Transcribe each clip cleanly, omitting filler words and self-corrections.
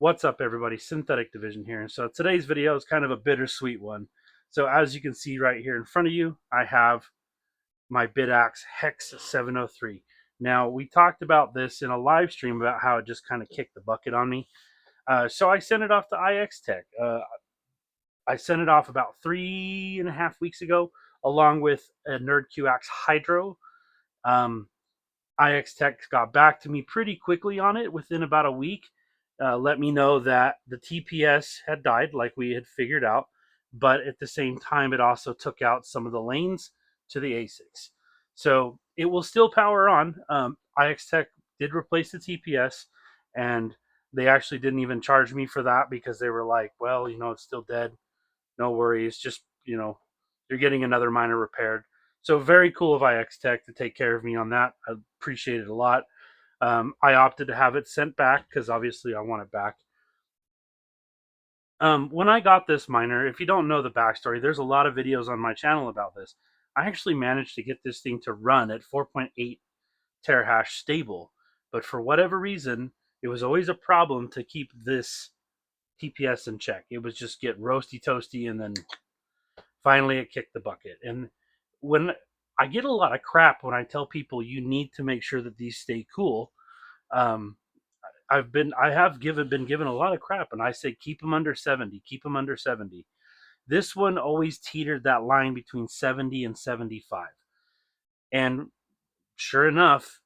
What's up, everybody? Synthetic Division here. So today's video is kind of a bittersweet one. So as you can see right here in front of you, I have my Bitaxe Hex 703. Now, we talked about this in a live stream about how it just kind of kicked the bucket on me. So I sent it off to ixtech. I sent it off about 3.5 weeks ago, along with a NerdQaxe Hydro. Um, ixtech got back to me pretty quickly on it within about a week. Let me know that the TPS had died, like we had figured out, but at the same time, it also took out some of the lanes to the ASICs. So it will still power on. ixtech did replace the TPS, and they actually didn't even charge me for that because they were like, well, it's still dead. No worries. Just, you're getting another miner repaired. So very cool of ixtech to take care of me on that. I appreciate it a lot. I opted to have it sent back because obviously I want it back. When I got this miner, if you don't know the backstory, there's a lot of videos on my channel about this. I actually managed to get this thing to run at 4.8 terahash stable, but for whatever reason, it was always a problem to keep this TPS in check. It was just get roasty toasty, and then finally it kicked the bucket. And when I get a lot of crap when I tell people you need to make sure that these stay cool, um, I have been given a lot of crap, and I say keep them under 70, keep them under 70. This one always teetered that line between 70 and 75, and sure enough,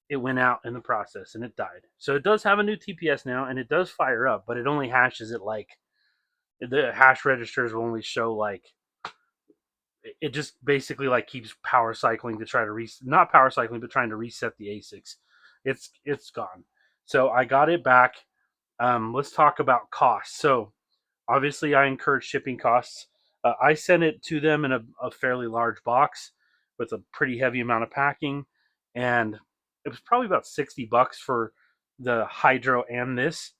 it went out in the process and it died. So it does have a new TPS now, and it does fire up, but it only hashes it like the hash registers will only show like it just basically like keeps power cycling to try to not power cycling, but trying to reset the ASICs. It's gone. So I got it back. Let's talk about costs. So obviously I incurred shipping costs. I sent it to them in a fairly large box with a pretty heavy amount of packing, and it was probably about $60 for the Hydro and this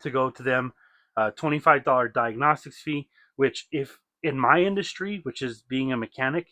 to go to them. $25 diagnostics fee, which if in my industry, which is being a mechanic,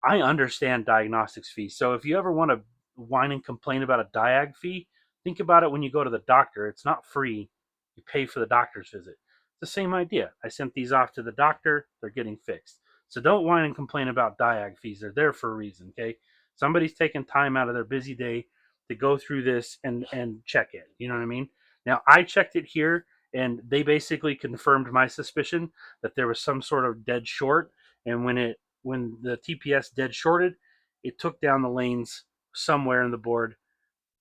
I understand diagnostics fees. So if you ever want to whine and complain about a diag fee, think about it when you go to the doctor. It's not free. You pay for the doctor's visit. It's the same idea. I sent these off to the doctor. They're getting fixed. So don't whine and complain about diag fees. They're there for a reason, okay? Somebody's taking time out of their busy day to go through this and check it. You know what I mean? Now, I checked it here, and they basically confirmed my suspicion that there was some sort of dead short. And when the TPS dead shorted, it took down the lanes somewhere in the board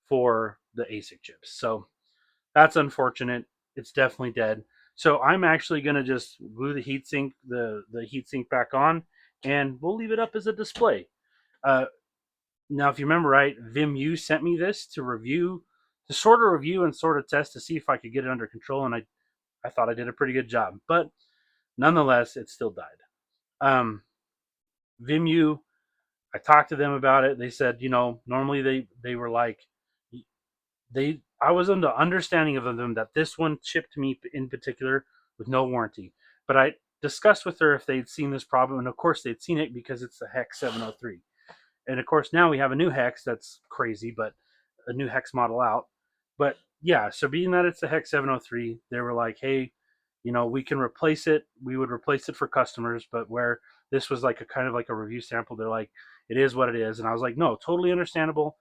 for the ASIC chips. So that's unfortunate. It's definitely dead. So I'm actually going to just glue the heatsink back on, and we'll leave it up as a display. Now, if you remember right, VimU sent me this to sort of review and sort of test to see if I could get it under control, and I thought I did a pretty good job. But nonetheless, it still died. VimU, I talked to them about it. They said, normally they were like, I was under understanding of them that this one shipped to me in particular with no warranty. But I discussed with her if they'd seen this problem, and of course they'd seen it because it's the Hex 703. And of course now we have a new Hex that's crazy, but a new Hex model out. But yeah, so being that it's the Hex 703, they were like, hey, we can replace it. We would replace it for customers, but where this was like a kind of like a review sample, they're like, it is what it is. And I was like, no, totally understandable.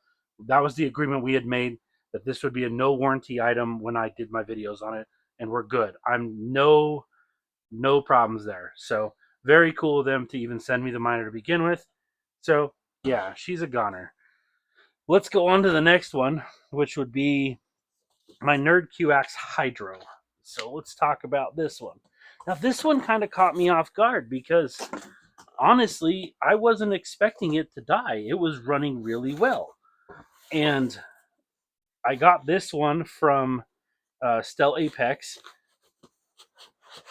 That was the agreement we had made, that this would be a no warranty item when I did my videos on it, and we're good. I'm no problems there. So very cool of them to even send me the miner to begin with. So yeah, she's a goner. Let's go on to the next one, which would be my NerdQaxe Hydro. So let's talk about this one. Now, this one kind of caught me off guard because honestly, I wasn't expecting it to die. It was running really well. And I got this one from Stellapex.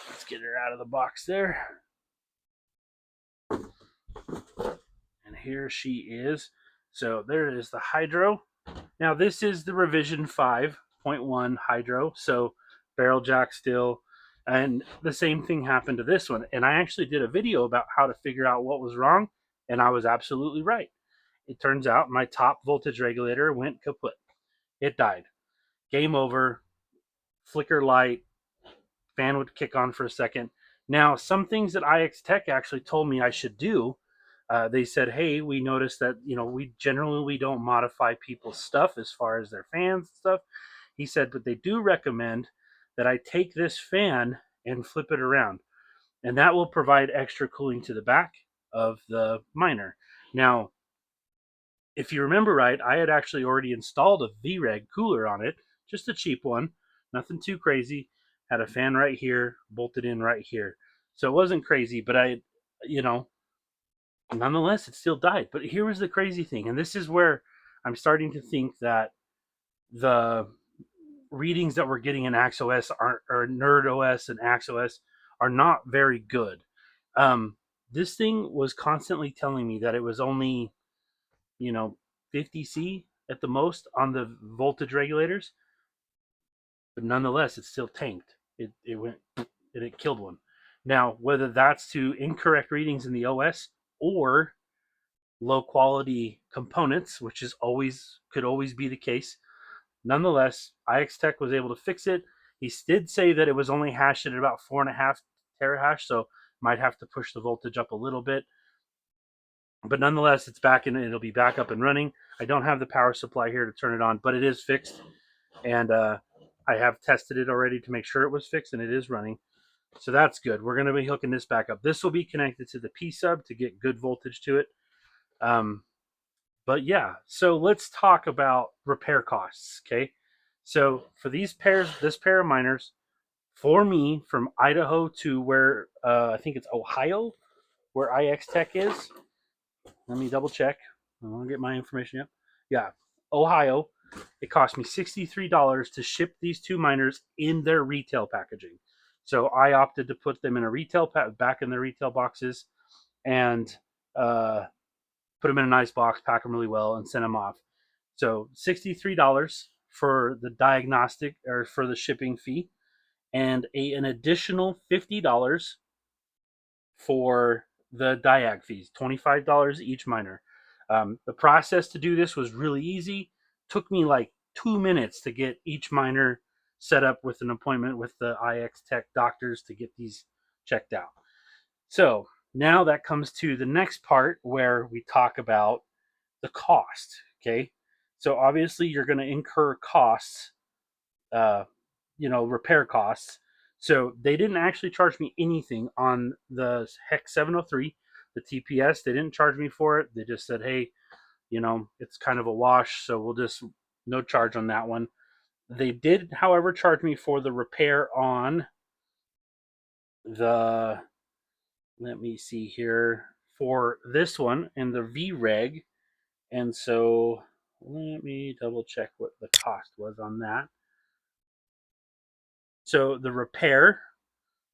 Let's get her out of the box there. And here she is. So there is the Hydro. Now, this is the revision 5.1 Hydro. So barrel jack still. And the same thing happened to this one. And I actually did a video about how to figure out what was wrong. And I was absolutely right. It turns out my top voltage regulator went kaput. It died. Game over. flicker light, fan would kick on for a second. Now, some things that ixtech actually told me I should do, they said, hey, we noticed that, we don't modify people's stuff as far as their fans and stuff. He said, but they do recommend that I take this fan and flip it around, and that will provide extra cooling to the back of the miner. Now, if you remember right, I had actually already installed a V-reg cooler on it, just a cheap one, nothing too crazy. Had a fan right here, bolted in right here. So it wasn't crazy, but you know, nonetheless, it still died. But here was the crazy thing, and this is where I'm starting to think that the readings that we're getting in AxOS or NerdOS and AxOS are not very good. Um, this thing was constantly telling me that it was only, 50C at the most on the voltage regulators, but nonetheless, it still tanked. It went and it killed one. Now, whether that's to incorrect readings in the OS or low quality components, which is always could always be the case. Nonetheless, ixtech was able to fix it. He did say that it was only hashed at about 4.5 terahash, so might have to push the voltage up a little bit. But nonetheless, it's back and it'll be back up and running. I don't have the power supply here to turn it on, but it is fixed, and I have tested it already to make sure it was fixed, and it is running. So that's good. We're going to be hooking this back up. This will be connected to the P sub to get good voltage to it. But yeah, so let's talk about repair costs. Okay, so for this pair of miners, for me from Idaho to where I think it's Ohio, where ixtech is. Let me double check. I want to get my information up. Yeah, Ohio. It cost me $63 to ship these two miners in their retail packaging. So I opted to put them in a back in their retail boxes, and put them in a nice box, pack them really well, and send them off. So $63 for the diagnostic or for the shipping fee, and an additional $50 for the diag fees, $25 each miner. The process to do this was really easy. Took me like 2 minutes to get each miner set up with an appointment with the ixtech doctors to get these checked out. So now that comes to the next part where we talk about the cost. Okay. So obviously you're going to incur costs, uh, repair costs. So they didn't actually charge me anything on the Hex 703, the TPS. They didn't charge me for it. They just said, hey, it's kind of a wash. So we'll just, no charge on that one. They did, however, charge me for the repair on the, let me see here, for this one in the V-reg. And so let me double check what the cost was on that. So the repair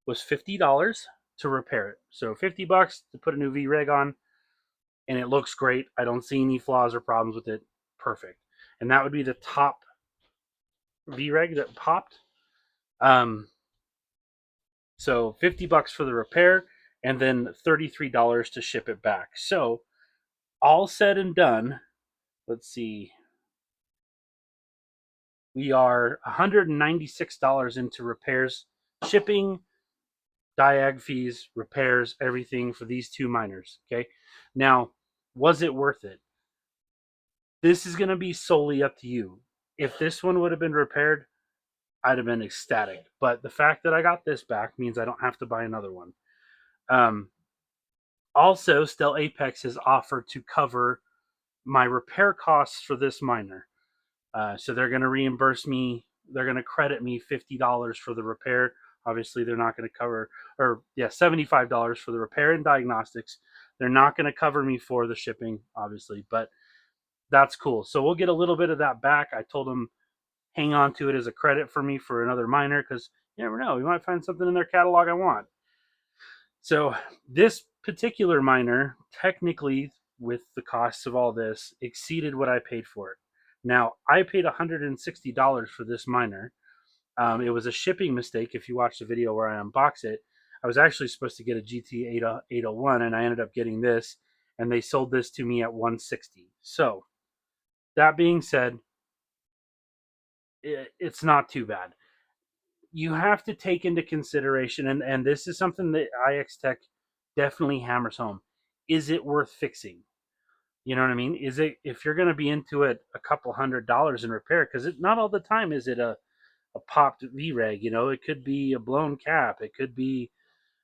was $50 to repair it. So $50 to put a new V-reg on, and it looks great. I don't see any flaws or problems with it. Perfect. And that would be the top V-reg that popped. So $50 for the repair, and then $33 to ship it back. So all said and done, let's see, we are $196 into repairs, shipping, diag fees, repairs, everything for these two miners. Okay. Now, was it worth it? This is going to be solely up to you. If this one would have been repaired, I'd have been ecstatic. But the fact that I got this back means I don't have to buy another one. Um, Also, Stellapex has offered to cover my repair costs for this miner. So they're going to reimburse me. They're going to credit me $50 for the repair. Obviously, they're not going to cover, or yeah, $75 for the repair and diagnostics. They're not going to cover me for the shipping, obviously, but that's cool. So we'll get a little bit of that back. I told them hang on to it as a credit for me for another miner because you never know. We might find something in their catalog I want. So this particular miner, technically, with the costs of all this, exceeded what I paid for it. Now, I paid $160 for this miner. It was a shipping mistake. If you watch the video where I unbox it, I was actually supposed to get a GT 801, and I ended up getting this, and they sold this to me at $160. So, that being said, it's not too bad. you have to take into consideration, and this is something that ixtech definitely hammers home. Is it worth fixing? You know what I mean? Is it, if you're going to be into it, a couple $100 in repair? Because not all the time is it a popped V-reg. You know, it could be a blown cap. It could be,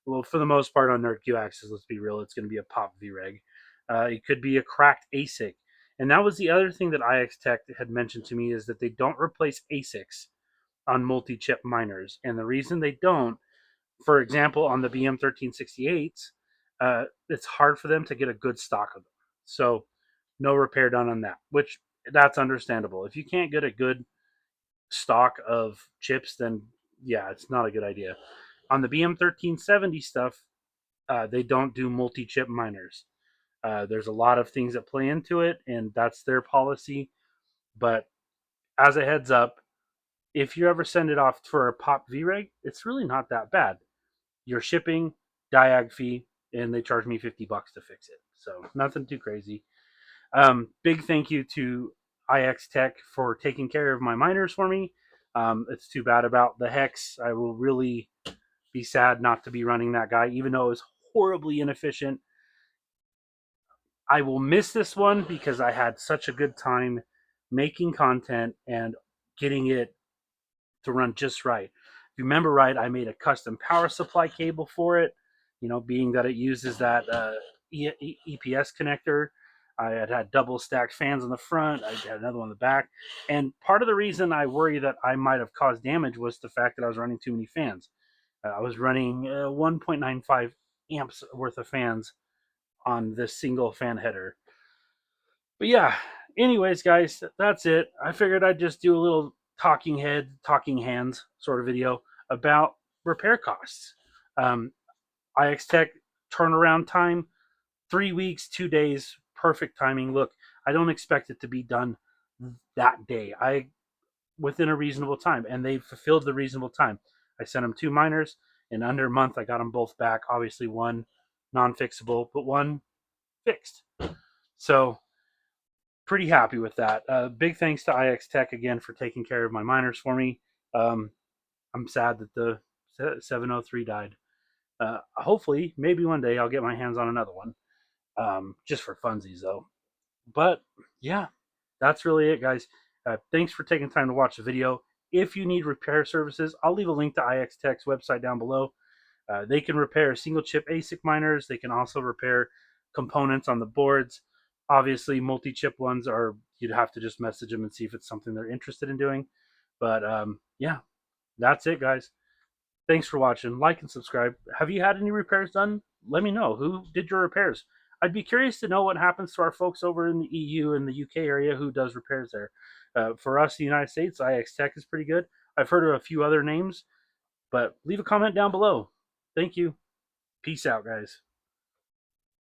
well, for the most part on NerdQaxe, let's be real, it's going to be a pop V-reg. It could be a cracked ASIC. And that was the other thing that ixtech had mentioned to me, is that they don't replace ASICs on multi-chip miners. And the reason they don't, for example, on the BM1368s, it's hard for them to get a good stock of them. So no repair done on that, which that's understandable. If you can't get a good stock of chips, then yeah, it's not a good idea. On the BM1370 stuff, they don't do multi-chip miners. There's a lot of things that play into it, and that's their policy. But as a heads up, if you ever send it off for a pop V-reg, it's really not that bad. Your shipping, diag fee, and they charge me $50 to fix it. So nothing too crazy. Big thank you to ixtech for taking care of my miners for me. It's too bad about the Hex. I will really be sad not to be running that guy, even though it was horribly inefficient. I will miss this one because I had such a good time making content and getting it to run just right. If you remember right, I made a custom power supply cable for it, you know, being that it uses that EPS connector. I had double stacked fans on the front. I had another one on the back. And part of the reason I worry that I might have caused damage was the fact that I was running too many fans. I was running 1.95 amps worth of fans on this single fan header. But yeah, anyways, guys, that's it. I figured I'd just do a little talking head, talking hands sort of video about repair costs. Um, ixtech turnaround time, 3 weeks, 2 days, perfect timing. Look, I don't expect it to be done that day. I within a reasonable time, and they fulfilled the reasonable time. I sent them 2 miners. In under a month, I got them both back. Obviously, one non-fixable, but one fixed. So pretty happy with that. Big thanks to ixtech again for taking care of my miners for me. Um, I'm sad that the 703 died. Hopefully, maybe one day I'll get my hands on another one, just for funsies though. But yeah, that's really it, guys. Thanks for taking time to watch the video. If you need repair services, I'll leave a link to ixtech's website down below. They can repair single chip ASIC miners. They can also repair components on the boards. Obviously, multi chip ones are, you'd have to just message them and see if it's something they're interested in doing. But yeah, that's it, guys. Thanks for watching. Like and subscribe. Have you had any repairs done? Let me know. Who did your repairs? I'd be curious to know what happens to our folks over in the EU and the UK area who does repairs there. For us, the United States, ixtech is pretty good. I've heard of a few other names, but leave a comment down below. Thank you. Peace out, guys.